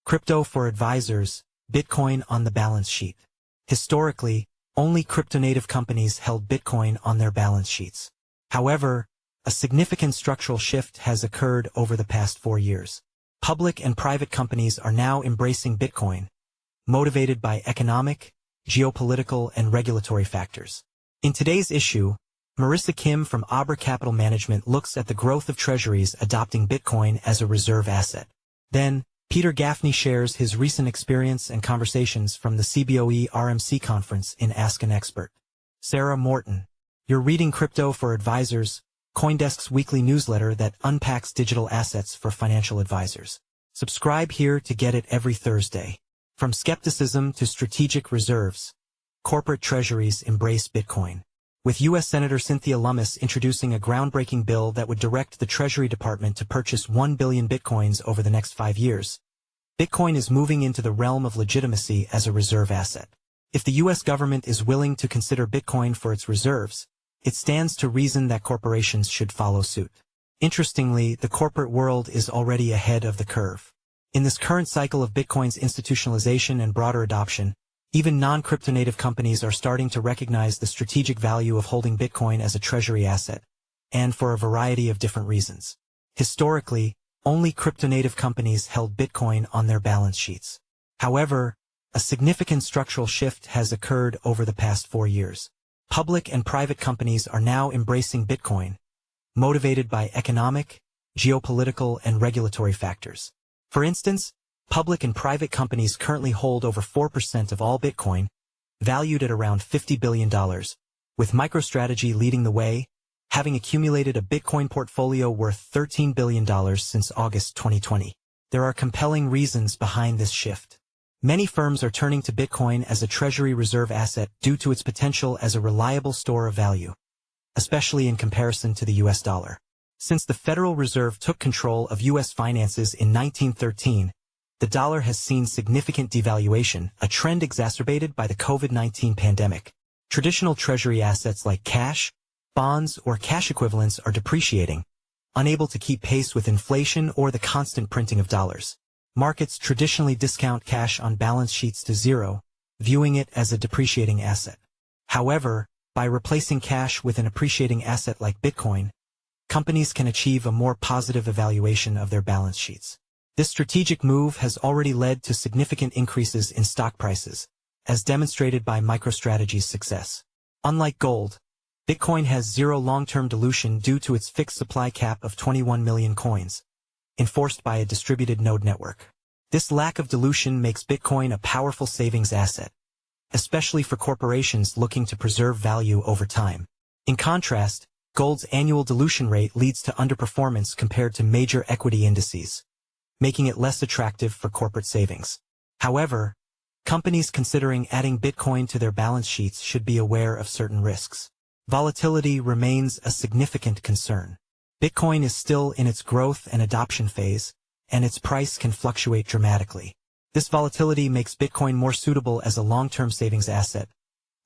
Crypto for advisors, Bitcoin on the balance sheet. Historically, only crypto-native companies held Bitcoin on their balance sheets. However, a significant structural shift has occurred over the past 4 years. Public and private companies are now embracing Bitcoin, motivated by economic, geopolitical, and regulatory factors. In today's issue, Marissa Kim from Abra Capital Management looks at the growth of Treasuries adopting Bitcoin as a reserve asset. Then, Peter Gaffney shares his recent experience and conversations from the Cboe RMC conference in Ask an Expert. Sarah Morton. You're reading Crypto for Advisors, CoinDesk's weekly newsletter that unpacks digital assets for financial advisors. Subscribe here to get it every Thursday. From skepticism to strategic reserves, corporate treasuries embrace Bitcoin. With U.S. Senator Cynthia Lummis introducing a groundbreaking bill that would direct the Treasury Department to purchase 1 billion Bitcoins over the next 5 years, Bitcoin is moving into the realm of legitimacy as a reserve asset. If the U.S. government is willing to consider Bitcoin for its reserves, it stands to reason that corporations should follow suit. Interestingly, the corporate world is already ahead of the curve. In this current cycle of Bitcoin's institutionalization and broader adoption, even non-crypto-native companies are starting to recognize the strategic value of holding Bitcoin as a treasury asset, and for a variety of different reasons. Historically, only crypto-native companies held Bitcoin on their balance sheets. However, a significant structural shift has occurred over the past 4 years. Public and private companies are now embracing Bitcoin, motivated by economic, geopolitical, and regulatory factors. For instance, public and private companies currently hold over 4% of all Bitcoin, valued at around $50 billion, with MicroStrategy leading the way, having accumulated a Bitcoin portfolio worth $13 billion since August 2020. There are compelling reasons behind this shift. Many firms are turning to Bitcoin as a treasury reserve asset due to its potential as a reliable store of value, especially in comparison to the US dollar. Since the Federal Reserve took control of US finances in 1913, the dollar has seen significant devaluation, a trend exacerbated by the COVID-19 pandemic. Traditional treasury assets like cash, bonds, or cash equivalents are depreciating, unable to keep pace with inflation or the constant printing of dollars. Markets traditionally discount cash on balance sheets to zero, viewing it as a depreciating asset. However, by replacing cash with an appreciating asset like Bitcoin, companies can achieve a more positive evaluation of their balance sheets. This strategic move has already led to significant increases in stock prices, as demonstrated by MicroStrategy's success. Unlike gold, Bitcoin has zero long-term dilution due to its fixed supply cap of 21 million coins, enforced by a distributed node network. This lack of dilution makes Bitcoin a powerful savings asset, especially for corporations looking to preserve value over time. In contrast, gold's annual dilution rate leads to underperformance compared to major equity indices, making it less attractive for corporate savings. However, companies considering adding Bitcoin to their balance sheets should be aware of certain risks. Volatility remains a significant concern. Bitcoin is still in its growth and adoption phase, and its price can fluctuate dramatically. This volatility makes Bitcoin more suitable as a long-term savings asset,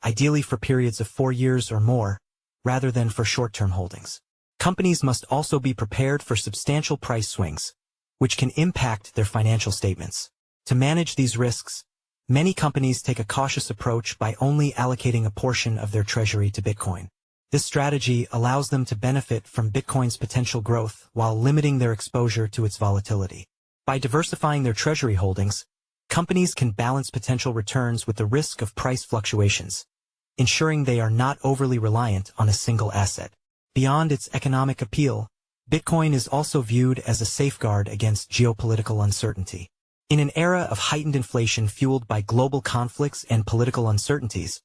ideally for periods of 4 years or more, rather than for short-term holdings. Companies must also be prepared for substantial price swings, which can impact their financial statements. To manage these risks, many companies take a cautious approach by only allocating a portion of their treasury to Bitcoin. This strategy allows them to benefit from Bitcoin's potential growth while limiting their exposure to its volatility. By diversifying their treasury holdings, companies can balance potential returns with the risk of price fluctuations, ensuring they are not overly reliant on a single asset. Beyond its economic appeal, Bitcoin is also viewed as a safeguard against geopolitical uncertainty. In an era of heightened inflation fueled by global conflicts and political uncertainties,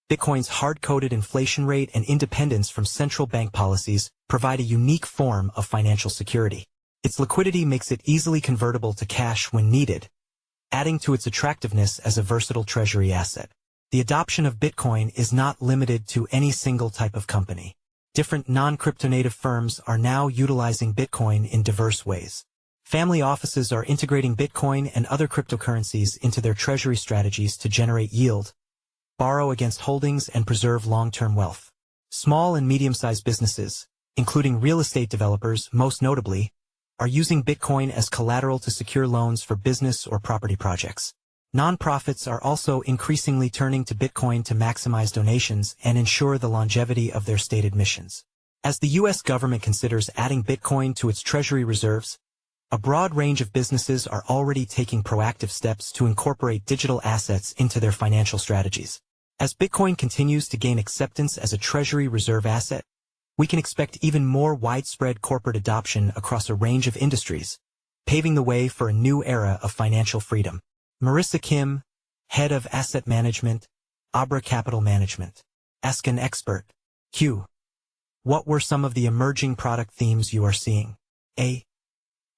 Bitcoin's hard-coded inflation rate and independence from central bank policies provide a unique form of financial security. Its liquidity makes it easily convertible to cash when needed, adding to its attractiveness as a versatile treasury asset. The adoption of Bitcoin is not limited to any single type of company. Different non-crypto-native firms are now utilizing Bitcoin in diverse ways. Family offices are integrating Bitcoin and other cryptocurrencies into their treasury strategies to generate yield, borrow against holdings, and preserve long-term wealth. Small and medium-sized businesses, including real estate developers most notably, are using Bitcoin as collateral to secure loans for business or property projects. Nonprofits are also increasingly turning to Bitcoin to maximize donations and ensure the longevity of their stated missions. As the U.S. government considers adding Bitcoin to its Treasury reserves, a broad range of businesses are already taking proactive steps to incorporate digital assets into their financial strategies. As Bitcoin continues to gain acceptance as a Treasury reserve asset, we can expect even more widespread corporate adoption across a range of industries, paving the way for a new era of financial freedom. Marissa Kim, Head of Asset Management, Abra Capital Management. Ask an expert. Q. What were some of the emerging product themes you are seeing? A.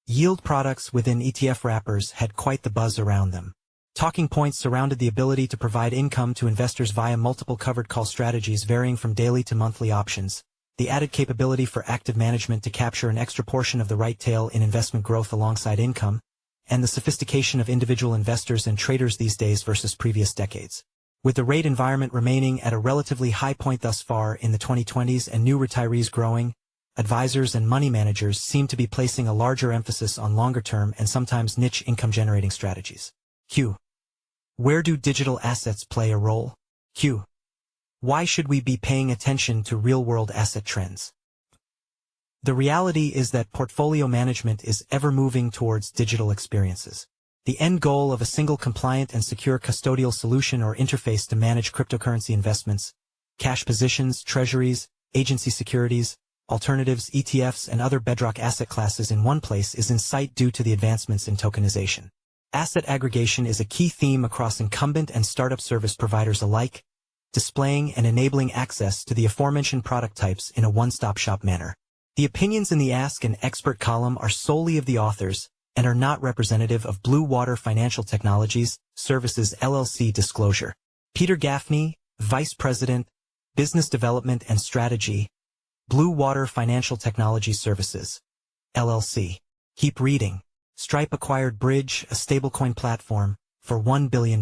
Yield products within ETF wrappers had quite the buzz around them. Talking points surrounded the ability to provide income to investors via multiple covered call strategies varying from daily to monthly options, the added capability for active management to capture an extra portion of the right tail in investment growth alongside income, and the sophistication of individual investors and traders these days versus previous decades. With the rate environment remaining at a relatively high point thus far in the 2020s and new retirees growing, advisors and money managers seem to be placing a larger emphasis on longer-term and sometimes niche income-generating strategies. Q. Where do digital assets play a role? Q. Why should we be paying attention to real-world asset trends? The reality is that portfolio management is ever moving towards digital experiences. The end goal of a single compliant and secure custodial solution or interface to manage cryptocurrency investments, cash positions, treasuries, agency securities, alternatives, ETFs, and other bedrock asset classes in one place is in sight due to the advancements in tokenization. Asset aggregation is a key theme across incumbent and startup service providers alike, displaying and enabling access to the aforementioned product types in a one-stop-shop manner. The opinions in the Ask an Expert column are solely of the authors and are not representative of Blue Water Financial Technologies Services LLC disclosure. Peter Gaffney, Vice President, Business Development and Strategy, Blue Water Financial Technology Services, LLC. Keep reading. Stripe acquired Bridge, a stablecoin platform, for $1 billion.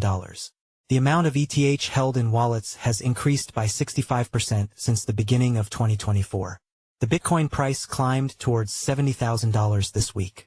The amount of ETH held in wallets has increased by 65% since the beginning of 2024. The Bitcoin price climbed towards $70,000 this week.